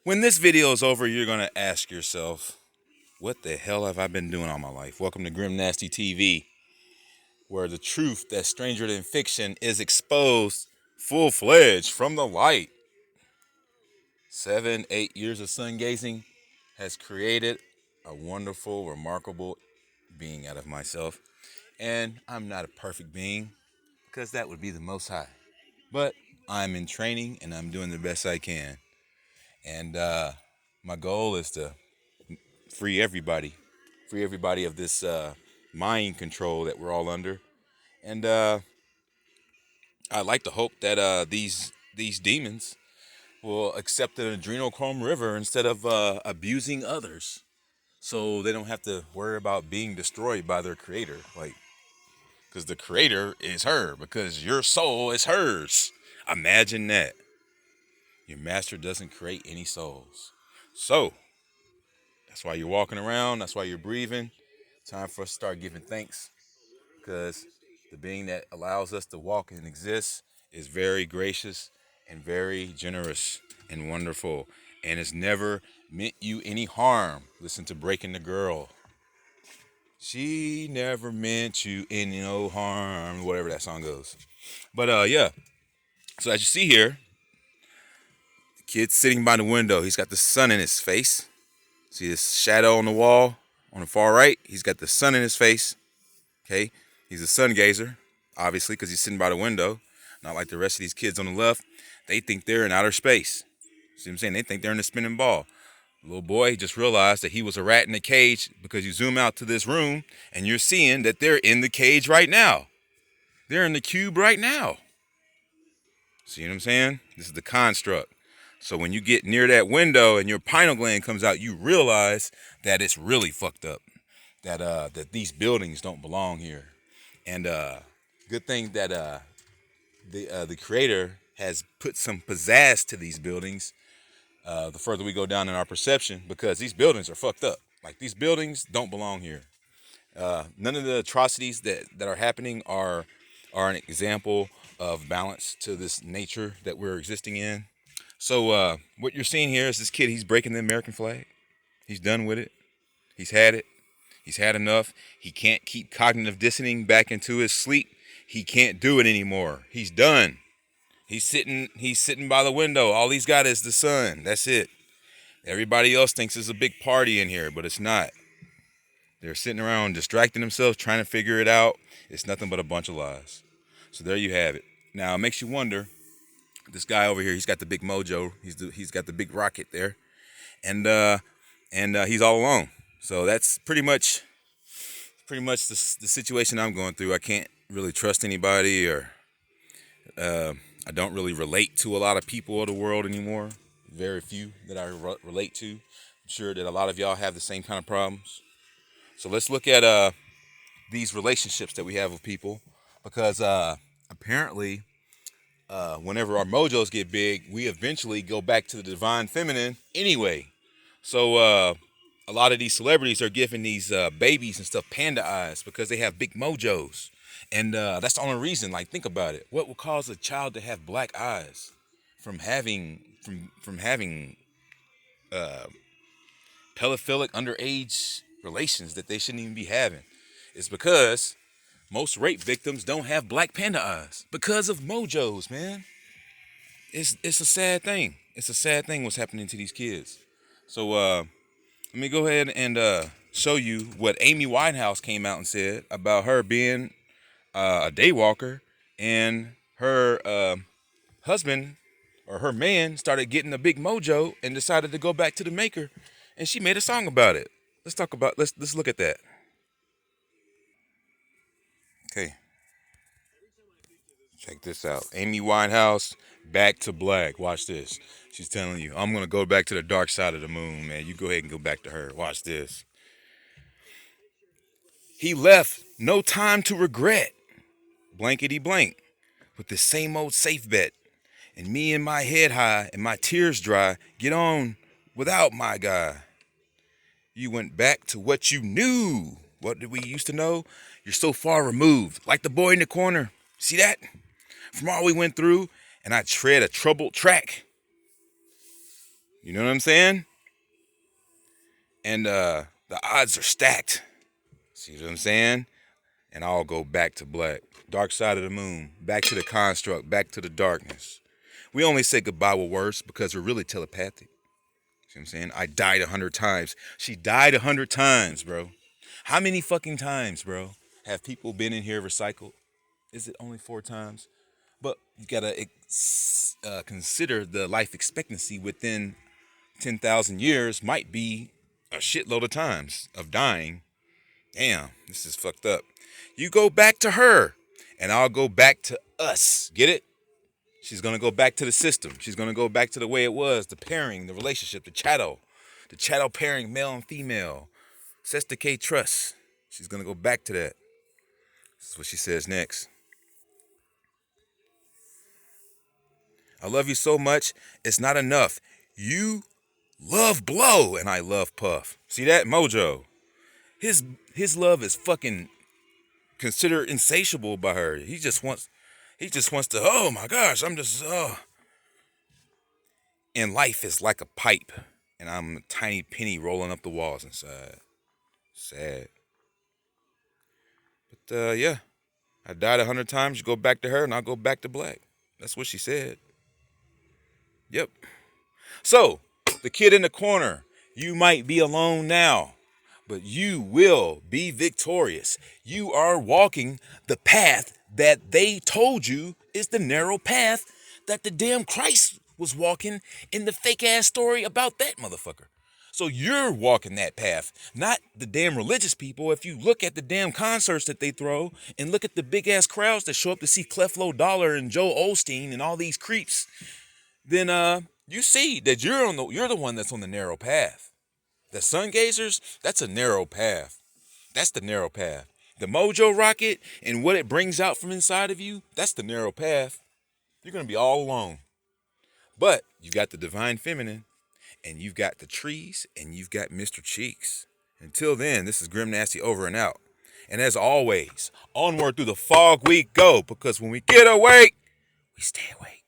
When this video is over, you're going to ask yourself, what the hell have I been doing all my life? Welcome to Grim Nasty TV, where the truth that's stranger than fiction is exposed full-fledged from the light. 7, 8 years of sun gazing has created a wonderful, remarkable being out of myself. And I'm not a perfect being, because that would be the Most High. But I'm in training and I'm doing the best I can. And my goal is to free everybody, of this mind control that we're all under. And I'd like to hope that these demons will accept an adrenochrome river instead of abusing others, so they don't have to worry about being destroyed by their creator. Like, because the creator is her, because your soul is hers. Imagine that. Your master doesn't create any souls. So, that's why you're walking around. That's why you're breathing. Time for us to start giving thanks, because the being that allows us to walk and exist is very gracious and very generous and wonderful, and has never meant you any harm. Listen to Breaking the Girl. She never meant you any no harm, whatever that song goes. But yeah. So as you see here, the kid's sitting by the window. He's got the sun in his face. See this shadow on the wall on the far right? He's got the sun in his face. Okay, he's a sun gazer, obviously, because he's sitting by the window. Not like the rest of these kids on the left. They think they're in outer space. See what I'm saying? They think they're in the spinning ball. The little boy just realized that he was a rat in a cage, because you zoom out to this room and you're seeing that they're in the cage right now. They're in the cube right now. See what I'm saying? This is the construct. So when you get near that window and your pineal gland comes out, you realize that it's really fucked up. That these buildings don't belong here. And good thing that the creator has put some pizzazz to these buildings. The further we go down in our perception, because these buildings are fucked up. Like, these buildings don't belong here. None of the atrocities that are happening are an example of balance to this nature that we're existing in. So what you're seeing here is this kid. He's breaking the American flag. He's done with it. He's had it. He's had enough. He can't keep cognitive dissonance back into his sleep. He can't do it anymore. He's done. He's sitting by the window. All he's got is the sun. That's it. Everybody else thinks it's a big party in here, but it's not. They're sitting around distracting themselves, trying to figure it out. It's nothing but a bunch of lies. So there you have it. Now, it makes you wonder, this guy over here, he's got the big mojo. He's got the big rocket there. And he's all alone. So that's pretty much the situation I'm going through. I can't really trust anybody, or I don't really relate to a lot of people of the world anymore. Very few that I relate to. I'm sure that a lot of y'all have the same kind of problems. So let's look at these relationships that we have with people, because apparently whenever our mojos get big, we eventually go back to the divine feminine anyway. So a lot of these celebrities are giving these babies and stuff panda eyes, because they have big mojos. And that's the only reason. Like, think about it. What will cause a child to have black eyes from having uh, pedophilic underage relations that they shouldn't even be having? It's because most rape victims don't have black panda eyes because of mojos, man. It's a sad thing. It's a sad thing what's happening to these kids. So let me go ahead and show you what Amy Winehouse came out and said about her being a daywalker, and her husband, or her man, started getting a big mojo and decided to go back to the maker, and she made a song about it. Let's look at that. Okay, check this out. Amy Winehouse, Back to Black. Watch this. She's telling you, I'm gonna go back to the dark side of the moon, man. You go ahead and go back to her. Watch this. He left, no time to regret. Blankety blank. With the same old safe bet. And me and my head high and my tears dry, get on without my guy. You went back to what you knew. What did we used to know? You're so far removed, like the boy in the corner. See that? From all we went through, and I tread a troubled track. You know what I'm saying? And the odds are stacked. See what I'm saying? And I'll go back to black. Dark side of the moon. Back to the construct. Back to the darkness. We only say goodbye with words because we're really telepathic. See what I'm saying? I died 100 times. She died 100 times, bro. How many fucking times, bro, have people been in here recycled? Is it only 4 times? But you gotta consider the life expectancy within 10,000 years might be a shitload of times of dying. Damn, this is fucked up. You go back to her, and I'll go back to us. Get it? She's gonna go back to the system. She's gonna go back to the way it was, the pairing, the relationship, the chattel pairing, male and female, Sestake trust. She's gonna go back to that. This is what she says next. I love you so much, it's not enough. You love Blow, and I love Puff. See that? Mojo. His love is fucking considered insatiable by her. He just wants to, oh my gosh, and life is like a pipe, and I'm a tiny penny rolling up the walls inside. Sad. But yeah, I died 100 times. You go back to her, and I'll go back to black. That's what she said. Yep. So, the kid in the corner, you might be alone now, but you will be victorious. You are walking the path that they told you is the narrow path that the damn Christ was walking in the fake ass story about that motherfucker. So you're walking that path, not the damn religious people. If you look at the damn concerts that they throw and look at the big ass crowds that show up to see Cleflo Dollar and Joe Osteen and all these creeps, then you see that you're the one that's on the narrow path. The sun gazers, that's a narrow path. That's the narrow path. The Mojo rocket and what it brings out from inside of you, that's the narrow path. You're gonna be all alone. But you got the divine feminine, and you've got the trees, and you've got Mr. Cheeks. Until then, this is Grim Nasty over and out. And as always, onward through the fog we go, because when we get awake, we stay awake.